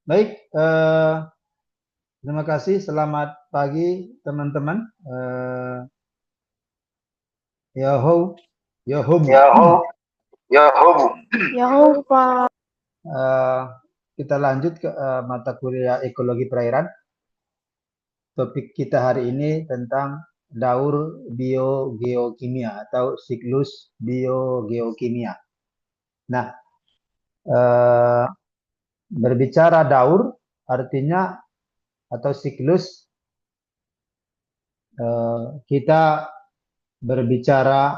Baik, terima kasih. Selamat pagi teman-teman. Ya ho, ya homu. Yahoo, Yahoo. Yahoo, Pak. Eh, kita lanjut ke mata kuliah ekologi perairan. Topik kita hari ini tentang daur biogeokimia atau siklus biogeokimia. Nah, eh, berbicara daur artinya atau siklus, kita berbicara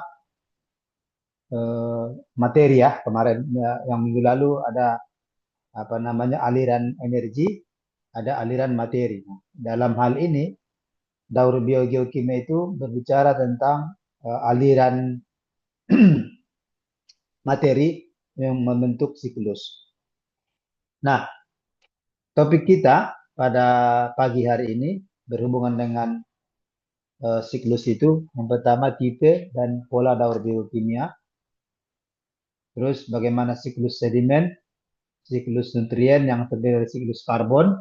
eh, materi ya. Kemarin ya, yang minggu lalu ada apa namanya aliran energi, ada aliran materi. Nah, dalam hal ini daur biogeokimia itu berbicara tentang aliran materi yang membentuk siklus. Nah, topik kita pada pagi hari ini berhubungan dengan siklus itu. Yang pertama tipe dan pola daur biokimia, terus bagaimana siklus sedimen, siklus nutrien yang terdiri dari siklus karbon,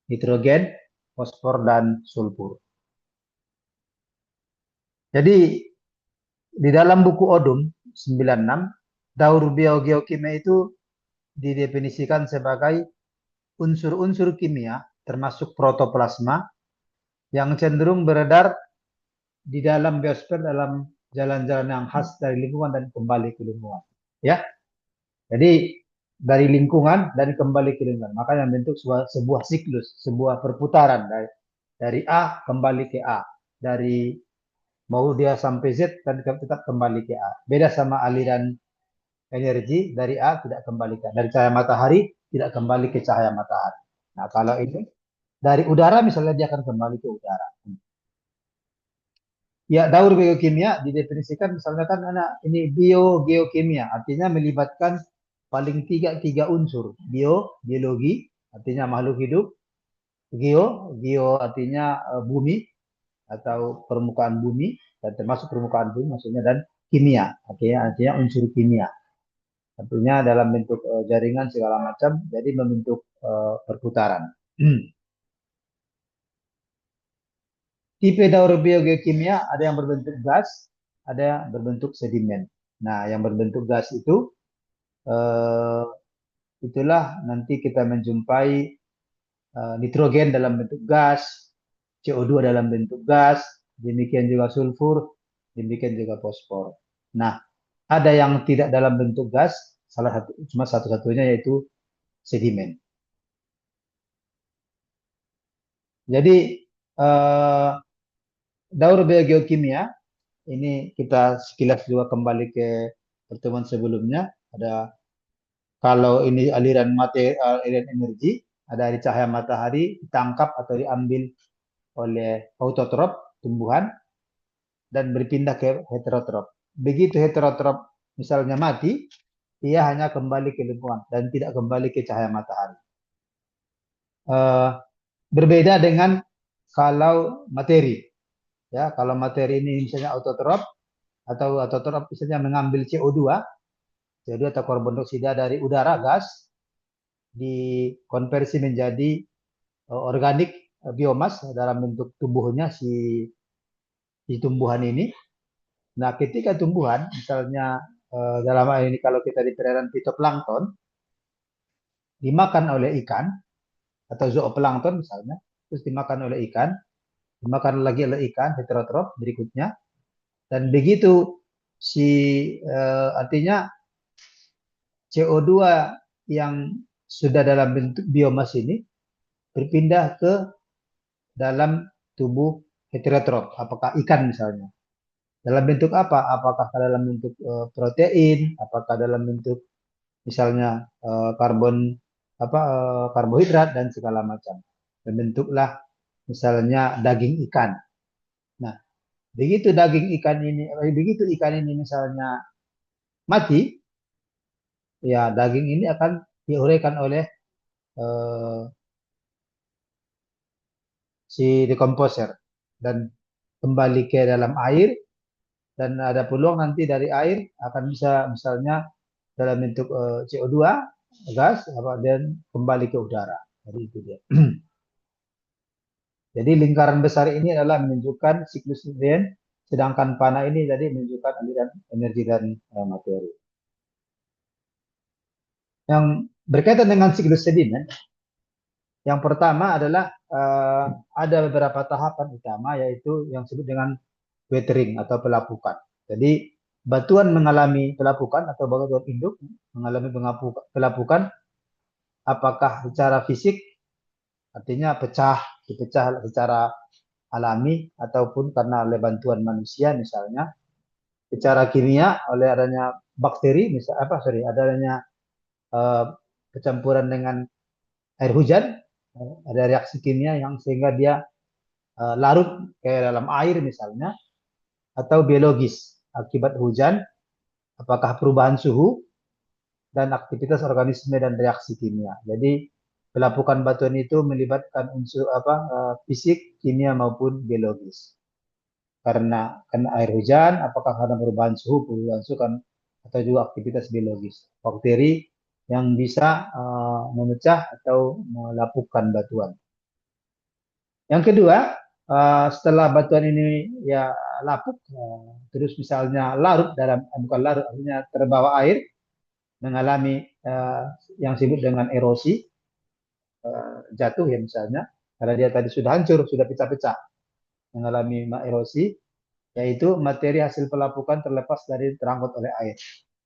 nitrogen, fosfor, dan sulfur. Jadi di dalam buku Odum 96, daur biogeokimia itu didefinisikan sebagai unsur-unsur kimia termasuk protoplasma yang cenderung beredar di dalam biosfer dalam jalan-jalan yang khas dari lingkungan dan kembali ke lingkungan. Ya, jadi dari lingkungan dan kembali ke lingkungan. Makanya membentuk sebuah siklus, sebuah perputaran dari A kembali ke A, dari mau dia sampai Z dan tetap kembali ke A. Beda sama aliran energi dari A tidak kembali ke A. Dari cahaya matahari tidak kembali ke cahaya matahari. Nah, kalau ini dari udara misalnya dia akan kembali ke udara. Ya, daur biokimia didefinisikan misalnya kan anak ini biogeokimia, artinya melibatkan paling tiga unsur. Biologi, artinya makhluk hidup. Geo artinya bumi atau permukaan bumi, dan termasuk permukaan bumi maksudnya, dan kimia, artinya unsur kimia. Tentunya dalam bentuk jaringan segala macam, jadi membentuk perputaran. Tipe daur biogeokimia ada yang berbentuk gas, ada yang berbentuk sedimen. Nah, yang berbentuk gas itu eh, itulah nanti kita menjumpai nitrogen dalam bentuk gas, CO2 dalam bentuk gas, demikian juga sulfur, demikian juga fosfor. Nah, ada yang tidak dalam bentuk gas, salah satu cuma satu-satunya yaitu sedimen. Jadi eh, daur biogeokimia ini kita sekilas juga kembali ke pertemuan sebelumnya. Ada kalau ini aliran materi, aliran energi, ada dari cahaya matahari ditangkap atau diambil oleh autotrop tumbuhan dan berpindah ke heterotrop. Begitu heterotrop misalnya mati, ia hanya kembali ke lingkungan dan tidak kembali ke cahaya matahari. Eh, Berbeda dengan kalau materi, ya kalau materi ini misalnya autotrop atau autotrop misalnya mengambil CO2, CO2 atau karbon dioksida dari udara gas dikonversi menjadi organik, biomas dalam bentuk tumbuhnya si tumbuhan ini. Nah, ketika tumbuhan misalnya dalam hal ini kalau kita di perairan fitoplankton dimakan oleh ikan atau zooplankton misalnya, terus dimakan oleh ikan, dimakan lagi oleh ikan heterotrof berikutnya, dan begitu si artinya CO2 yang sudah dalam bentuk biomas ini berpindah ke dalam tubuh heterotrof, apakah ikan misalnya. Dalam bentuk apa? Apakah dalam bentuk protein, apakah dalam bentuk misalnya karbon karbohidrat dan segala macam. Bentuklah misalnya daging ikan. Nah, begitu ikan ini misalnya mati, ya daging ini akan diuraikan oleh eh, si decomposer dan kembali ke dalam air, dan ada peluang nanti dari air akan bisa misalnya dalam bentuk CO2 gas dan kembali ke udara. Jadi itu dia. Jadi lingkaran besar ini adalah menunjukkan siklus hidrogen, sedangkan panah ini jadi menunjukkan aliran energi dan materi. Yang berkaitan dengan siklus sedimen, yang pertama adalah ada beberapa tahapan utama, yaitu yang disebut dengan weathering atau pelapukan. Jadi batuan mengalami pelapukan atau batuan induk mengalami pelapukan, apakah secara fisik, artinya dipecah secara alami, ataupun karena oleh bantuan manusia, misalnya secara kimia oleh adanya bakteri, adanya kecampuran dengan air hujan, ada reaksi kimia yang sehingga dia larut kayak dalam air misalnya, atau biologis akibat hujan, apakah perubahan suhu dan aktivitas organisme dan reaksi kimia. Jadi pelapukan batuan itu melibatkan unsur fisik, kimia maupun biologis. Karena air hujan, apakah karena perubahan suhu kan, atau juga aktivitas biologis, bakteri yang bisa memecah atau melapukan batuan. Yang kedua, setelah batuan ini ya lapuk, terus misalnya larut bukan larut, artinya terbawa air, mengalami yang disebut dengan erosi, jatuh ya misalnya, karena dia tadi sudah hancur, sudah pecah-pecah, mengalami erosi, yaitu materi hasil pelapukan terlepas dari terangkut oleh air.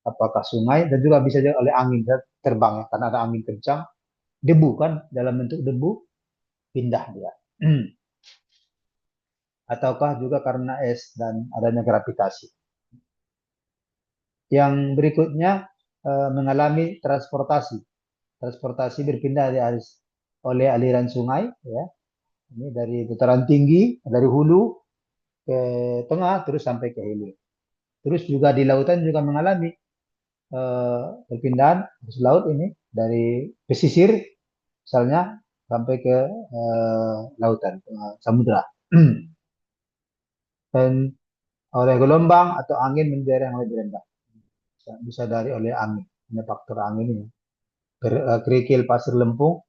Apakah sungai, dan juga bisa juga oleh angin terbang, karena ada angin kencang, debu kan, dalam bentuk debu pindah dia. Ataukah juga karena es dan adanya gravitasi. Yang berikutnya mengalami transportasi. Transportasi berpindah oleh aliran sungai, ya. Ini dari dataran tinggi, dari hulu ke tengah, terus sampai ke hilir. Terus juga di lautan juga mengalami perpindahan arus laut ini dari pesisir misalnya sampai ke lautan, samudra. Dan oleh gelombang atau angin menjadi yang lebih rendah. Bisa dari oleh angin. Ini faktor angin ini. Kerikil pasir lempung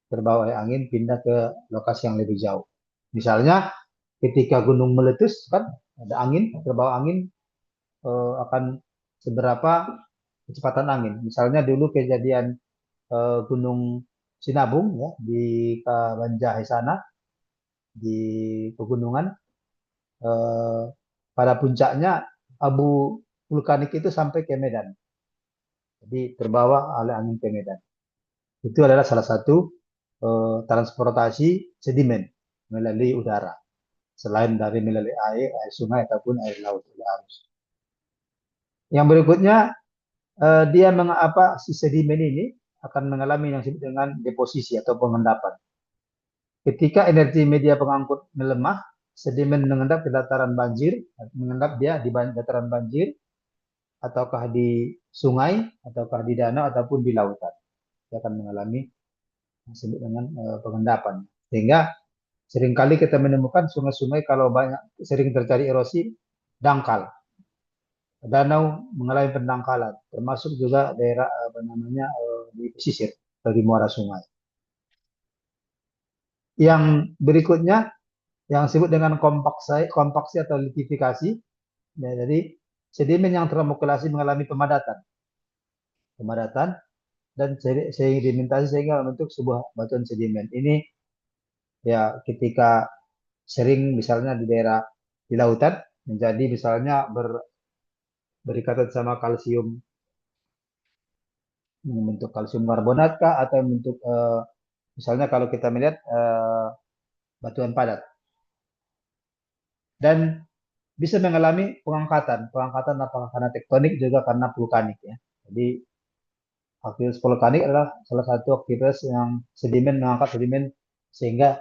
terbawa oleh angin pindah ke lokasi yang lebih jauh. Misalnya ketika gunung meletus kan ada angin, terbawa angin akan seberapa kecepatan angin. Misalnya dulu kejadian Gunung Sinabung ya di Kabanjahe sana, di pegunungan, pada puncaknya abu vulkanik itu sampai ke Medan. Jadi terbawa oleh angin ke Medan. Itu adalah salah satu transportasi sedimen melalui udara, selain dari melalui air sungai ataupun air laut, arus. Yang berikutnya, si sedimen ini akan mengalami yang disebut dengan deposisi atau pengendapan. Ketika energi media pengangkut melemah, sedimen mengendap ke dataran banjir, mengendap dia di dataran banjir, ataukah di sungai, ataukah di danau, ataupun di lautan. Dia akan mengalami yang disebut dengan pengendapan. Sehingga seringkali kita menemukan sungai-sungai kalau sering terjadi erosi, dangkal. Danau mengalami pendangkalan, termasuk juga daerah di pesisir bagi muara sungai. Yang berikutnya yang disebut dengan kompaksi atau litifikasi. Ya, jadi sedimen yang termokulasi mengalami pemadatan dan sedimentasi sehingga membentuk sebuah batuan sedimen. Ini ya ketika sering misalnya di daerah di lautan menjadi misalnya berikatan sama kalsium, membentuk kalsium karbonat kah, atau membentuk misalnya kalau kita melihat batuan padat, dan bisa mengalami pengangkatan apakah karena tektonik juga karena vulkanik ya. Jadi aktivitas vulkanik adalah salah satu aktivitas yang mengangkat sedimen sehingga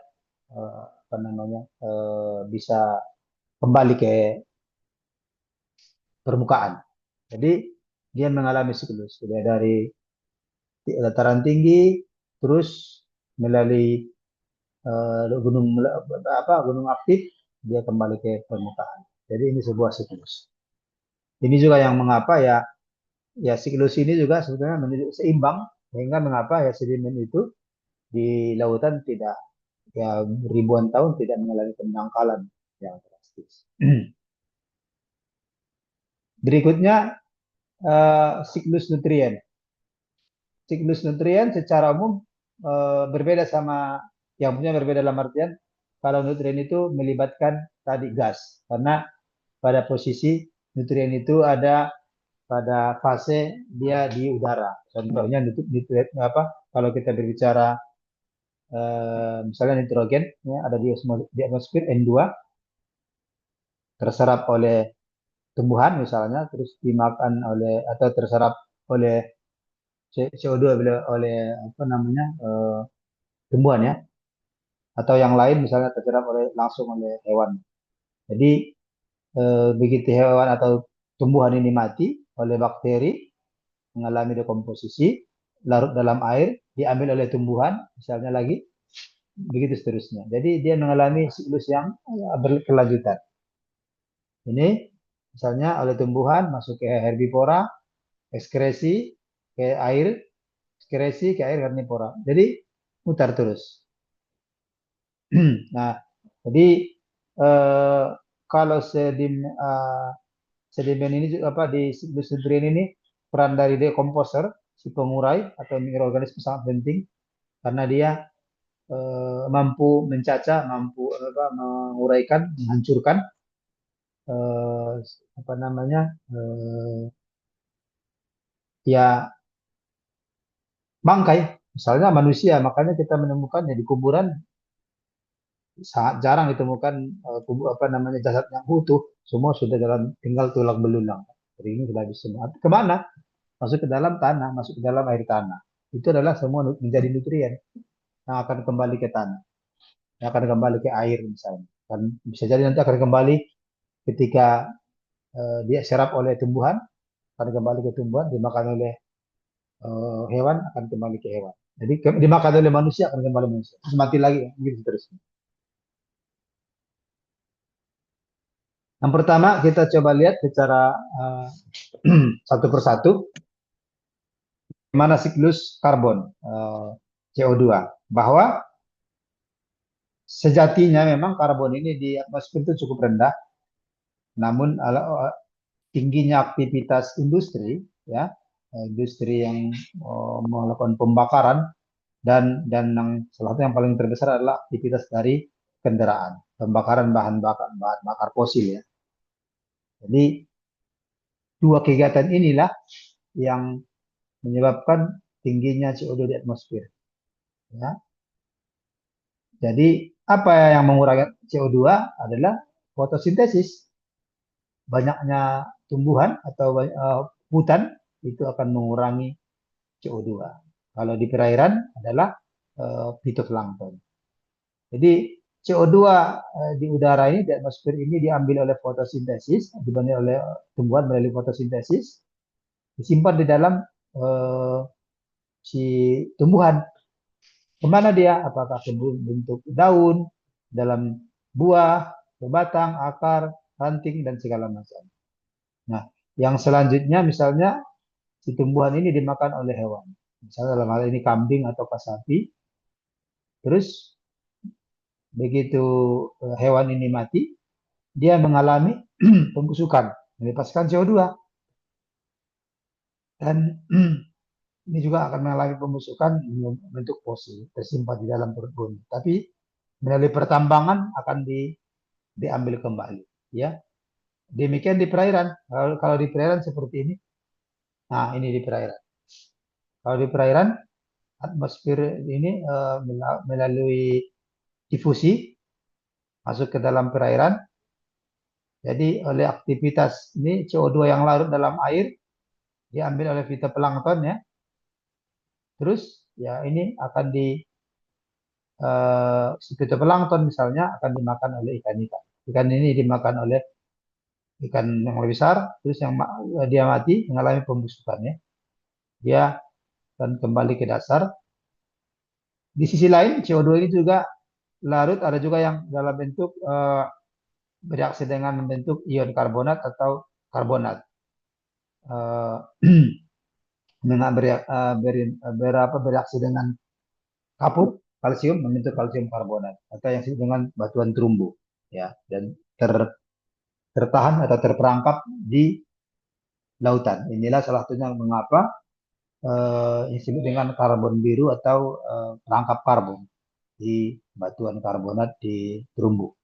bisa kembali ke permukaan. Jadi dia mengalami siklus dari dataran tinggi terus melalui gunung aktif, dia kembali ke permukaan. Jadi ini sebuah siklus. Ini juga yang mengapa ya siklus ini juga sebenarnya menjadi seimbang Sehingga mengapa ya sedimen itu di lautan tidak ya ribuan tahun tidak mengalami pendangkalan yang drastis. Berikutnya siklus nutrien. Siklus nutrien secara umum berbeda sama yang punya berbeda dalam artian kalau nutrien itu melibatkan tadi gas karena pada posisi nutrien itu ada pada fase dia di udara. Contohnya nutrien apa? Kalau kita berbicara misalnya nitrogen ya, ada di atmosfer N2 terserap oleh tumbuhan misalnya terus dimakan oleh atau terserap oleh CO2 oleh apa namanya tumbuhan ya atau yang lain misalnya terserap langsung oleh hewan. Jadi begitu hewan atau tumbuhan ini mati oleh bakteri mengalami dekomposisi larut dalam air diambil oleh tumbuhan misalnya lagi begitu seterusnya. Jadi dia mengalami siklus yang berkelanjutan. Ini misalnya oleh tumbuhan masuk ke herbivora, ekskresi ke air, ekskresi ke air karnivora. Jadi mutar terus. Nah, jadi eh, kalau sedimen ini apa di siklus nutrien ini peran dari decomposer si pengurai atau mikroorganisme sangat penting karena dia mampu mencacah, mampu apa, menguraikan, menghancurkan eh, apa namanya ya bangkai. Misalnya manusia, makanya kita menemukannya di kuburan sangat jarang ditemukan apa namanya jasad yang utuh. Semua sudah dalam tinggal tulang belulang. Jadi ini sudah bisa. Kemana? Masuk ke dalam tanah, masuk ke dalam air tanah. Itu adalah semua menjadi nutrien yang akan kembali ke tanah, yang akan kembali ke air misalnya. Dan bisa jadi nanti akan kembali ketika dia serap oleh tumbuhan, akan kembali ke tumbuhan, dimakan oleh hewan, akan kembali ke hewan. Jadi dimakan oleh manusia, akan kembali manusia. Terus mati lagi, gitu terus. Yang pertama kita coba lihat secara satu persatu mana siklus karbon CO2 bahwa sejatinya memang karbon ini di atmosfer itu cukup rendah, namun tingginya aktivitas industri ya industri yang melakukan pembakaran dan yang salah satu yang paling terbesar adalah aktivitas dari kendaraan pembakaran bahan bakar fosil ya. Jadi dua kegiatan inilah yang menyebabkan tingginya CO2 di atmosfer. Ya. Jadi apa yang mengurangi CO2 adalah fotosintesis. Banyaknya tumbuhan atau hutan itu akan mengurangi CO2. Kalau di perairan adalah fitoplankton. Jadi CO2 di udara ini, di atmosfer ini diambil oleh fotosintesis, dibanding oleh tumbuhan melalui fotosintesis, disimpan di dalam eh, si tumbuhan. Kemana dia? Apakah ke bentuk daun, dalam buah, ke batang, akar, ranting, dan segala macam. Nah, yang selanjutnya misalnya si tumbuhan ini dimakan oleh hewan. Misalnya dalam hal ini kambing atau sapi. Terus begitu hewan ini mati, dia mengalami pembusukan, melepaskan CO2. Dan ini juga akan mengalami pembusukan bentuk fosil tersimpan di dalam perut bumi. Tapi melalui pertambangan akan diambil kembali. Ya, demikian di perairan. Kalau di perairan seperti ini, nah ini di perairan. Kalau di perairan, atmosfer ini melalui difusi masuk ke dalam perairan. Jadi oleh aktivitas ini CO2 yang larut dalam air diambil oleh fitoplankton ya. Terus ya ini akan fitoplankton misalnya akan dimakan oleh ikan-ikan. Ikan ini dimakan oleh ikan yang lebih besar, terus yang dia mati mengalami pembusukan ya. Dia akan kembali ke dasar. Di sisi lain CO2 ini juga larut ada juga yang dalam bentuk bereaksi dengan membentuk ion karbonat atau karbonat. bereaksi dengan kapur kalsium membentuk kalsium karbonat atau yang disebut dengan batuan terumbu, ya, dan tertahan atau terperangkap di lautan. Inilah salah satunya mengapa yang disebut dengan karbon biru atau perangkap karbon di batuan karbonat di terumbu.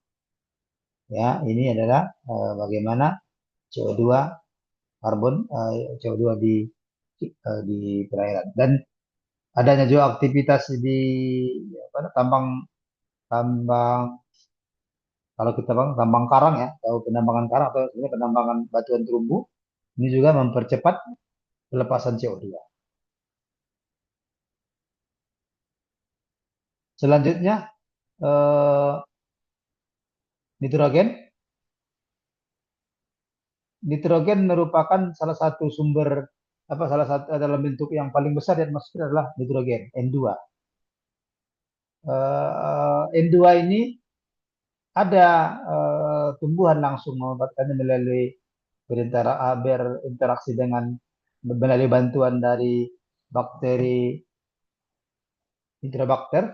Ya, ini adalah bagaimana CO2 karbon CO2 di perairan, dan adanya juga aktivitas di tambang tambang kalau kita bang tambang karang, ya, atau penambangan karang atau sebenarnya penambangan batuan terumbu, ini juga mempercepat pelepasan CO2. Selanjutnya eh, nitrogen. Nitrogen merupakan salah satu sumber salah satu dalam bentuk yang paling besar di atmosfer adalah nitrogen N2. N2 ini ada tumbuhan langsung memanfaatkannya berinteraksi dengan melalui bantuan dari bakteri Nitrobacter,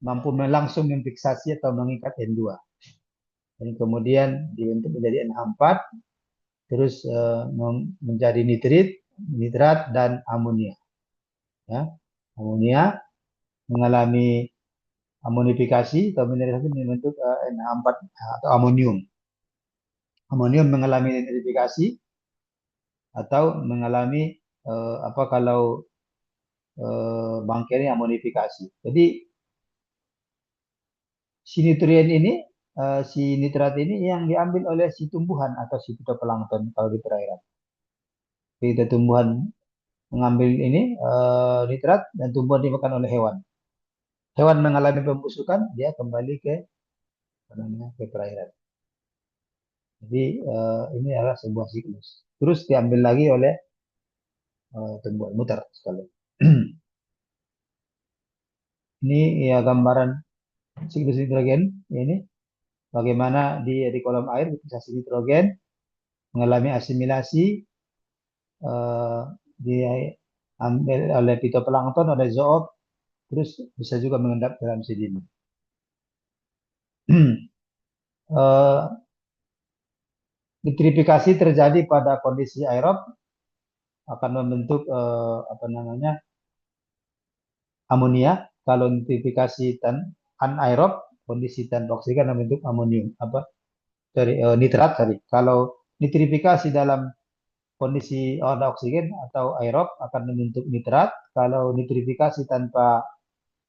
mampu langsung memfiksasi atau mengikat N2. Dan kemudian dibentuk menjadi NH4, terus menjadi nitrat, dan amonia. Ya. Amonia mengalami amonifikasi atau mineralisasi membentuk NH4 atau amonium. Amonium mengalami nitrifikasi atau mengalami kalau bangkai amonifikasi. Jadi si nutrien ini, si nitrat ini yang diambil oleh si tumbuhan atau si fitoplankton kalau di perairan. Jadi tumbuhan mengambil ini nitrat dan tumbuhan dimakan oleh hewan. Hewan mengalami pembusukan, dia kembali ke perairan. Jadi ini adalah sebuah siklus. Terus diambil lagi oleh tumbuhan, muter sekali. Ini ya gambaran siklus nitrogen. Ini bagaimana di kolom air fiksasi nitrogen mengalami asimilasi, diambil oleh fitoplankton, oleh zoob, terus bisa juga mengendap dalam sedimen. Nitrifikasi terjadi pada kondisi aerob, akan membentuk amonia. Kalau nitrifikasi anaerob, kondisi tanpa oksigen membentuk amonium nitrat tadi. Kalau nitrifikasi dalam kondisi ada oksigen atau aerob akan membentuk nitrat. Kalau nitrifikasi tanpa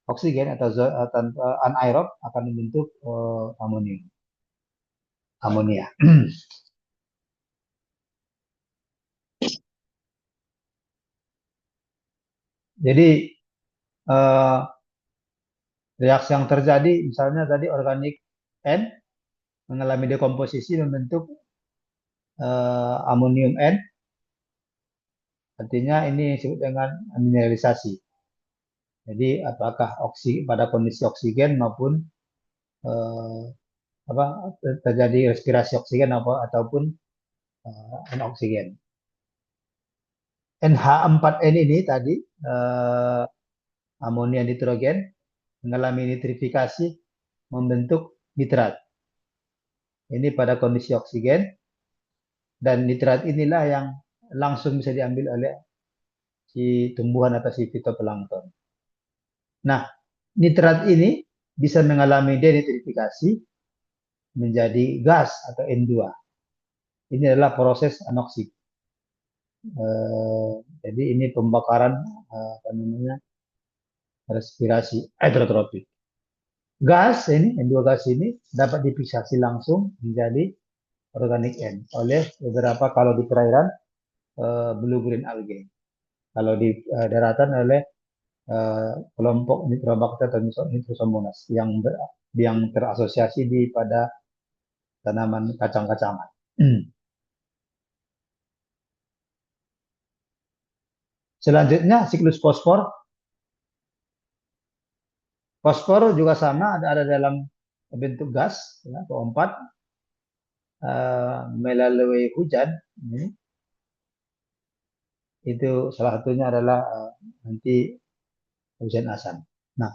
oksigen atau tanpa anaerob akan membentuk amonia. Jadi reaksi yang terjadi misalnya tadi organik N mengalami dekomposisi membentuk amonium N, artinya ini disebut dengan mineralisasi. Jadi apakah pada kondisi oksigen maupun terjadi respirasi oksigen ataupun anoksigen. NH4N ini tadi amonia nitrogen mengalami nitrifikasi membentuk nitrat. Ini pada kondisi oksigen, dan nitrat inilah yang langsung bisa diambil oleh si tumbuhan atau si fitoplankton. Nah, nitrat ini bisa mengalami denitrifikasi menjadi gas atau N2. Ini adalah proses anoksik. Jadi ini pembakaran respirasi hidrotropik. Gas ini, N2 gas ini dapat difiksasi langsung menjadi organik N oleh beberapa, kalau di perairan blue green algae. Kalau di daratan oleh kelompok Nitrobacter atau Nitrosomonas yang terasosiasi pada tanaman kacang-kacangan. Selanjutnya siklus fosfor. Fosfor juga sama, ada dalam bentuk gas, ya, O4 melalui hujan. Itu salah satunya adalah nanti hujan asam. Nah,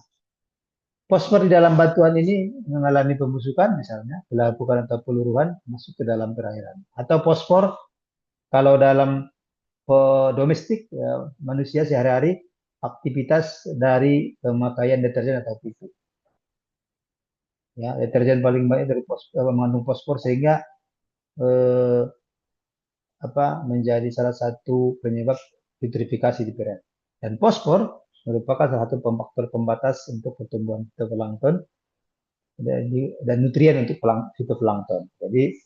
fosfor di dalam batuan ini mengalami pembusukan misalnya, pelapukan atau peluruhan masuk ke dalam perairan. Atau fosfor kalau dalam domestik ya, manusia sehari-hari aktivitas dari pemakaian deterjen atau pupuk. Ya, deterjen paling banyak dari mengandung fosfor sehingga eh, menjadi salah satu penyebab vitrifikasi di perairan. Dan fosfor merupakan salah satu faktor pembatas untuk pertumbuhan fitoplankton dan nutrien untuk fitoplankton. Jadi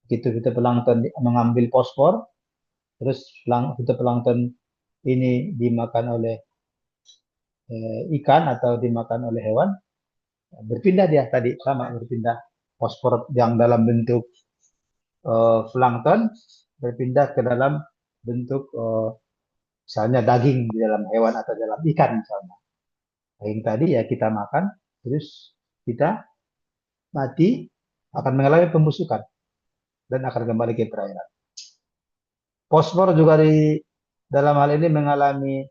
begitu fitoplankton mengambil fosfor, terus fitoplankton ini dimakan oleh ikan atau dimakan oleh hewan, berpindah dia tadi sama berpindah fosfor yang dalam bentuk plankton berpindah ke dalam bentuk misalnya daging di dalam hewan atau dalam ikan misalnya. Daging tadi ya kita makan, terus kita mati akan mengalami pembusukan dan akan kembali ke perairan. Fosfor juga di dalam hal ini mengalami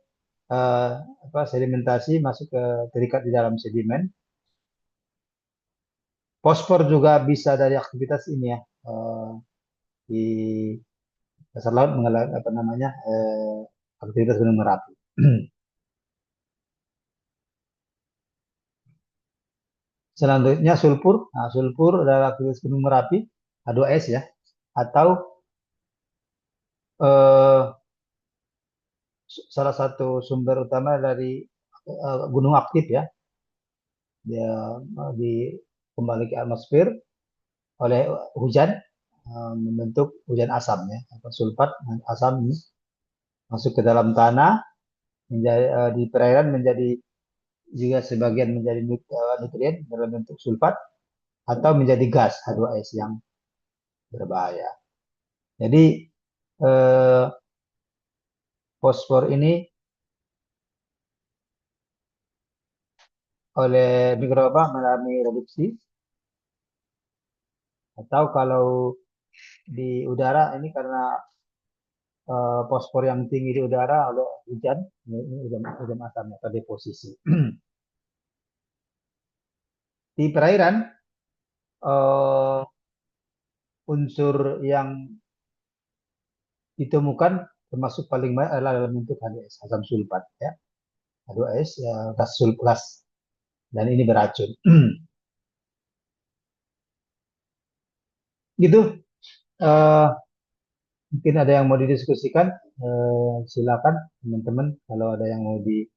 uh, sedimentasi masuk ke terikat di dalam sedimen. Fosfor juga bisa dari aktivitas ini ya di dasar laut mengalami aktivitas gunung Merapi. Selanjutnya sulfur. Nah, sulfur adalah aktivitas gunung Merapi H2S ya, atau eh, salah satu sumber utama dari gunung aktif ya. Dia kembali ke atmosfer oleh hujan membentuk hujan asam ya, sulfat asam ini masuk ke dalam tanah menjadi di perairan menjadi juga sebagian menjadi nutrien dalam bentuk sulfat atau menjadi gas H2S yang berbahaya. Jadi eh, fosfor ini oleh mikroba mengalami reduksi atau kalau di udara ini karena fosfor yang tinggi di udara oleh hujan, ini hujan asam atau deposisi. Di perairan uh, unsur yang ditemukan termasuk paling banyak adalah dalam bentuk H2S, asam sulfat ya. H2S ya, gas sulfat dan ini beracun. Gitu. Uh, Mungkin ada yang mau didiskusikan, silakan teman-teman kalau ada yang mau didiskusikan.